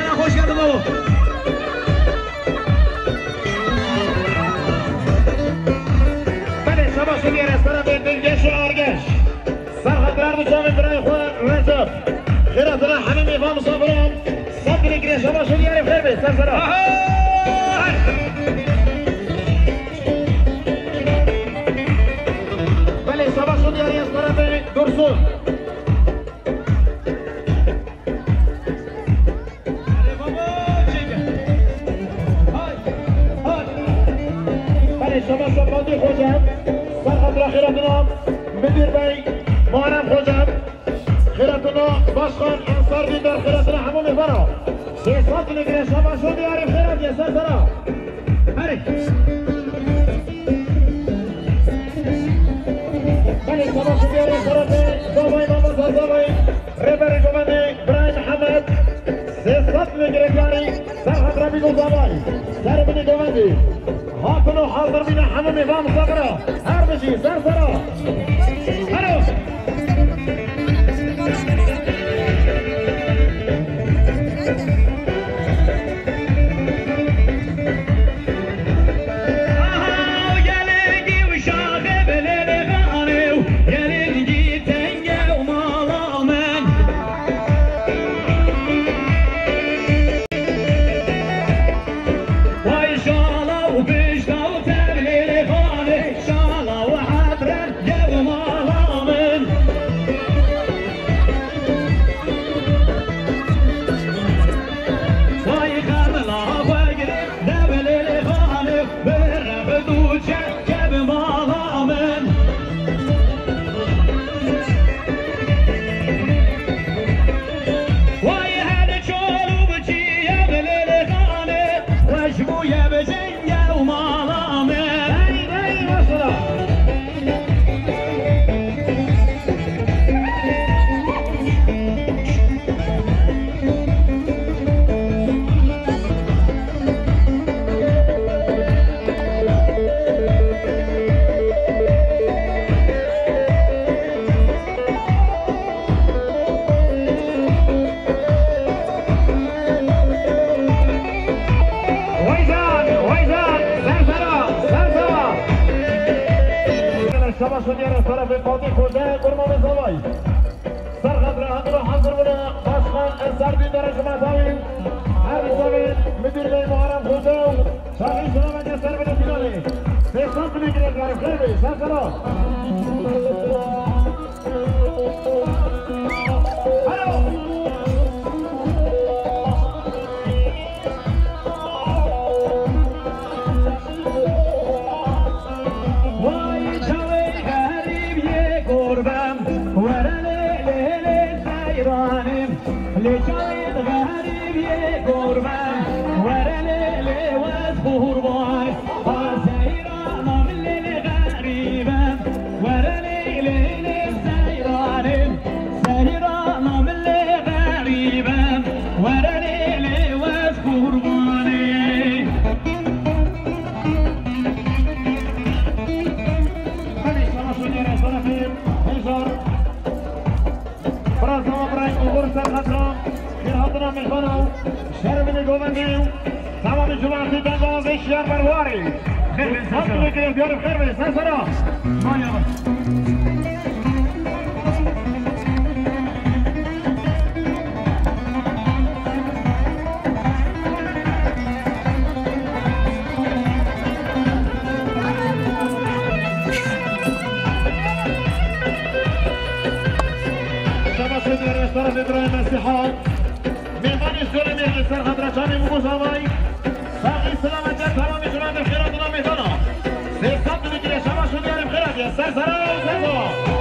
خوش geldin oğlum. Beni sabah şu yere sana verdim geç şu argeç. Sarhatlarını çabuk bırak Recep. Kıratına hanım İmam Sabır'ın. Sabır'ı gire sabah şu yere verme sen sana. Beni sabah şu yere sana verdim dursun. شما شباندی خوجم سرخط را خیراتنا مدیر بی محرم خوجم خیراتنا باشخان انصار دیدار خیراتنا همون میبرا 3 ساعت نگیره شما شو بیاریم خیرات یه سر سرا هری بلی شما شو بیاریم خیرات دامای ماما سازامای ریبری جمعه برای محمد 3 ساعت نگیره کاری سرخط را بیگو زامای سر بینی دومندی هاتنو حاضر بنا حمام نظام صغرى هربشي سرسرة هلو شدیار طرف فاتی خورده گرمان زوای سرخط را هندرو حضر بوده باشخان انصار دیدار شما زاوین هر زاوین مدیر بی محرم خورده و شاقی شما منجه سر بده فیلالی 3 سانت میگیره کاری خیر بی سر سرا لجاید غریب یه گربه ورلی لوز قربان از ایرانم لیل غریبم ورلی لیل سیرانم سیرانم لیل غریبم ورلی لوز قربانی همی شما شدیار طرفیم هزار فرانسا برای عبور سرخط را خیراتنا میخوانم شرمین گووندیم تمام جماعتی دنگاز اشیار برواری خیلی سرسرا حتی بگیریم بیاریم خیر بید سرسرا مایا طرف ابراهيم السحاب ميمان السلمي سرخط رشامي مبوزاوي باقي سلامة تمام جماعة الخيرات وناميتنا سيكتب نجري شما شو ديار الخيرات يا سرسرا وسرسرا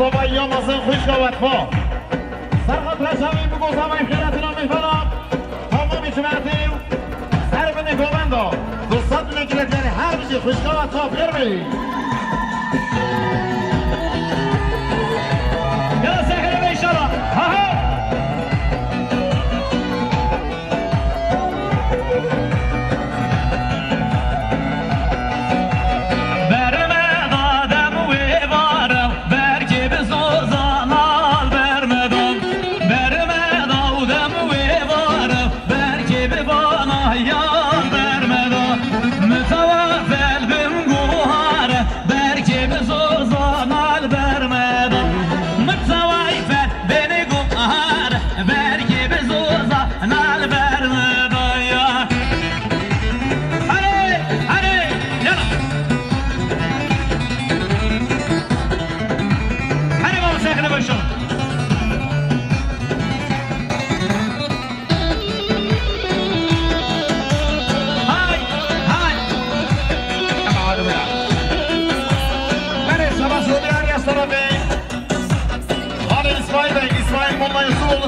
زبای یا مازن خوش قوت فا سرخط رشمی بگو زبای خیرت نامی فلا تمامی جمعتیم سر به نگومندا دوستات نگلت یعنی هر بشی خوش قوت فا بخیر بی يلا ساحر ان شاء الله ها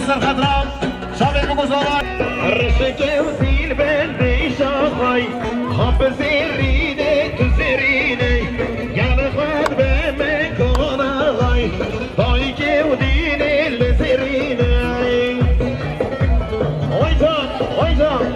سرخدرام شامل بگذارد رشک وزیل بلدی شاخای خب زیرینه تو زیرینه یعنی خود به مکان آقای بایی که و دینه لزیرینه اویزان اویزان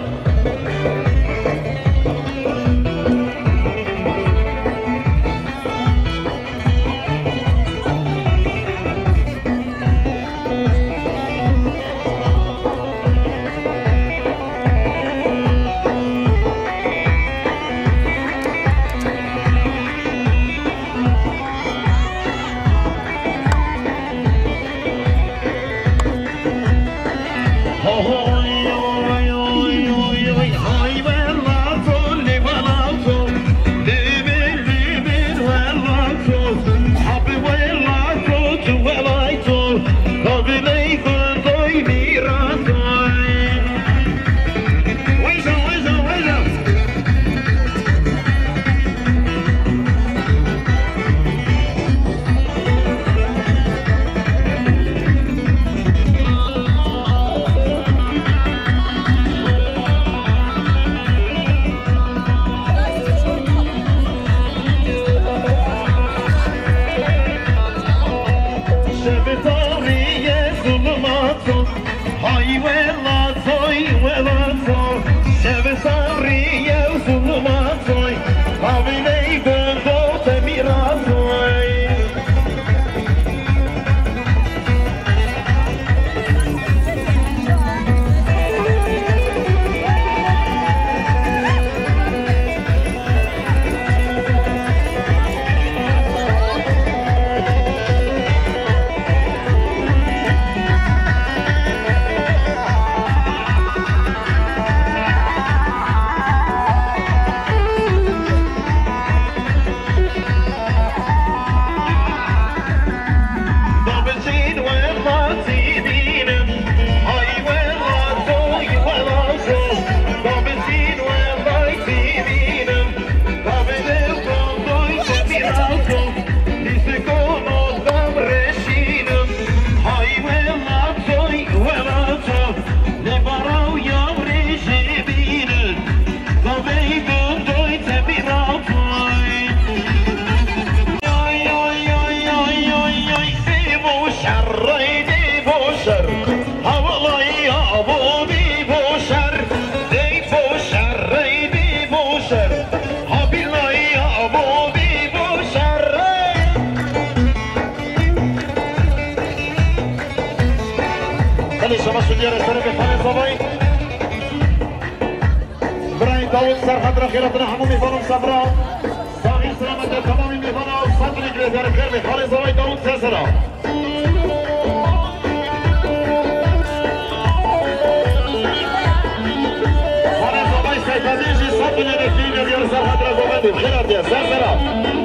سرخدر خیرتنا همون میفانم صفرا ساقی سلامت تمامی میفانم صدر نگریزار خیر میخواه زوای داود سلسلا خانه زوای سیفادیشی صدر نگریزار خیر سرخدر گومندی خیرت سلسلا